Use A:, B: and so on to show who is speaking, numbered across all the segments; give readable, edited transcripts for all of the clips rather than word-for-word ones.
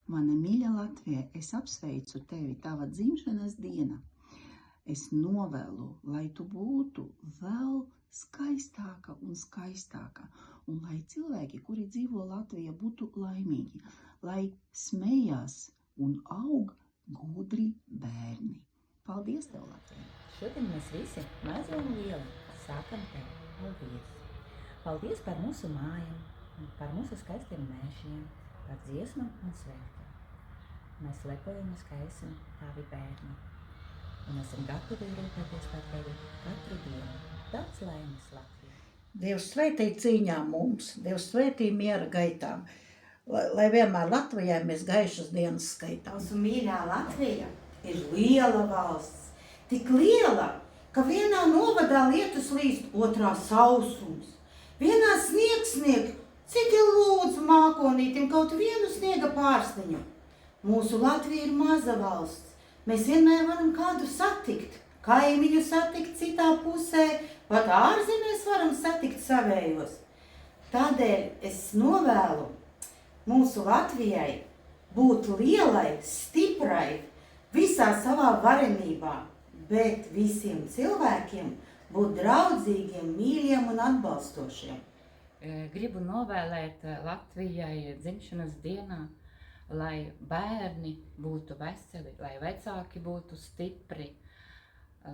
A: Mana mīļa Latvija, es apsveicu tevi tava dzimšanas diena. Es novēlu, lai tu būtu vēl skaistāka un skaistāka, un lai cilvēki, kuri dzīvo Latvijā, būtu laimīgi, lai smējās un aug gudri bērni. Paldies tev, Latvija!
B: Šodien mēs visi, mazi un lieli, sākam tev paldies. Paldies par mūsu mājām, par mūsu skaistiem mēžiem, par dziesmām un svētkiem. Mēs lepojamies, ka esam tavi bērni. Un esam gatavi rūpēties par tevi katru dienu. Daudz laimes Latvijā.
C: Dievs svētī cīņām mums, Dievs svētī miera gaitām, lai vienmēr Latvijai mēs gaišas dienas skaitām.
D: Mūsu mīļā Latvija ir liela valsts, tik liela, ka vienā novadā lietus līst, otrā sausums. Vienā sniegs snieg, citi lūdz mākonītim kaut vienu sniega pārsniņu. Mūsu Latvija ir maza valsts. Mēs vienmēr varam kādu satikt, kaimiņu satikt citā pusē, pat ārzemēs varam satikt savējos. Tādēļ es novēlu mūsu Latvijai būt lielai, stiprai, visā savā varenībā, bet visiem cilvēkiem būt draudzīgiem, mīļiem un atbalstošiem.
B: Gribu novēlēt Latvijai dzimšanas dienā, lai bērni būtu veseli, lai vecāki būtu stipri,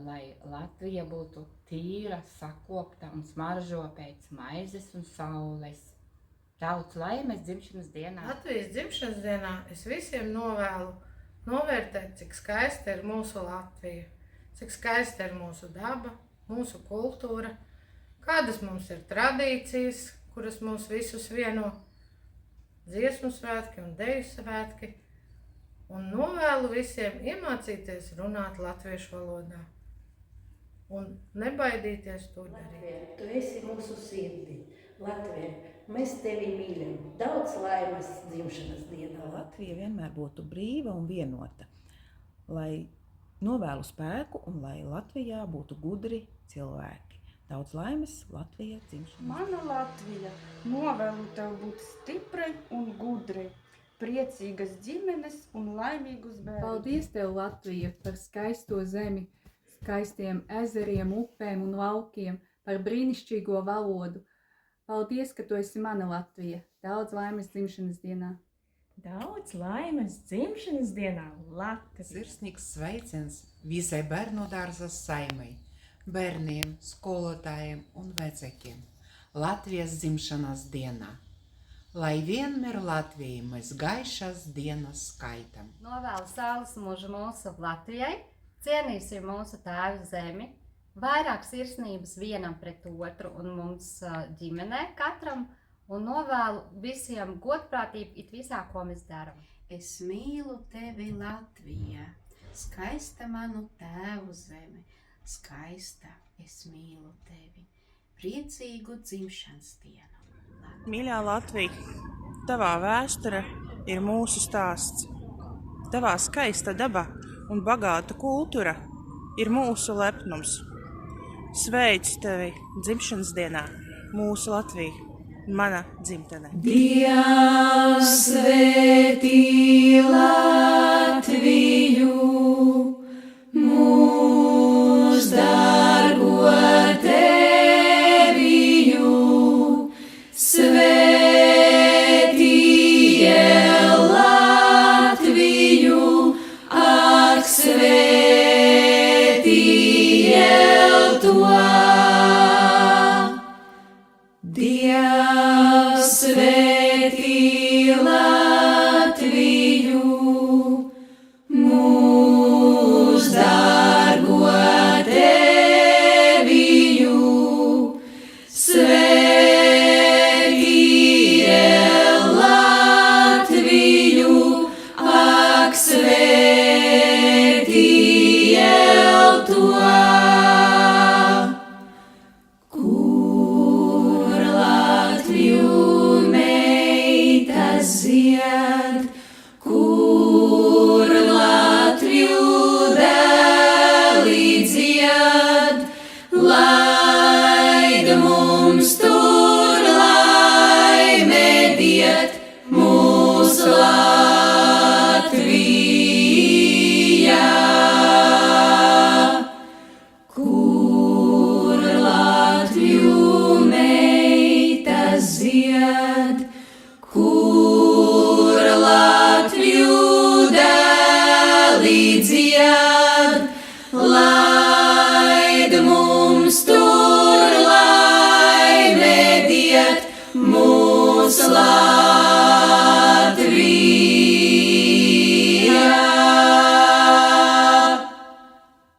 B: lai Latvija būtu tīra, sakopta un smaržo pēc maizes un saules. Daudz laimes dzimšanas dienā.
E: Latvijas dzimšanas dienā es visiem novēlu novērtēt, cik skaista ir mūsu Latvija, cik skaista ir mūsu daba, mūsu kultūra, kādas mums ir tradīcijas, kuras mūs visus vieno, dziesmu svētki un deju svētki, un novēlu visiem iemācīties runāt latviešu valodā un nebaidīties to darīt.
F: Latvija, tu esi mūsu sirdī. Latvija, mēs tevi mīļam. Daudz laimes dzimšanas dienā.
G: Latvija vienmēr būtu brīva un vienota, lai novēlu spēku un lai Latvijā būtu gudri cilvēki. Daudz laimes Latvijai dzimšanas.
H: Mana Latvija, novēlu tev būt stiprai un gudrai, priecīgas ģimenes un laimīgus bērnus.
I: Paldies tev, Latvija, par skaisto zemi, skaistiem ezeriem, upēm un laukiem, par brīnišķīgo valodu. Paldies, ka tu esi mana Latvija. Daudz laimes dzimšanas dienā.
J: Daudz laimes dzimšanas dienā, Latvija.
K: Sirsnīgs sveiciens visai bērnu dārza saimei, bērniem, skolotājiem un vecākiem Latvijas dzimšanas dienā. Lai vienmēr Latvijai mēs gaišas dienas skaitam.
L: Novēlu saules mūžu mūsu Latvijai, cienīsim mūsu tēvu zemi, vairāk sirsnības vienam pret otru un mums ģimenē katram, un novēlu visiem godprātību it visā, ko mēs darām.
M: Es mīlu tevi, Latvija, skaista manu tēvu zemi. Skaista, es mīlu tevi. Priecīgu dzimšanas dienu. Latvija.
N: Mīļā Latvija, tavā vēsture ir mūsu stāsts. Tavā skaista daba un bagāta kultūra ir mūsu lepnums. Sveicu tevi dzimšanas dienā, mūsu Latvija, mana dzimtene.
O: Dievs svētī Latviju, mūs dārgo teviju, svētīja Latviju, ak svētīja to. Dievs svētī Latviju, mūsu Latviju.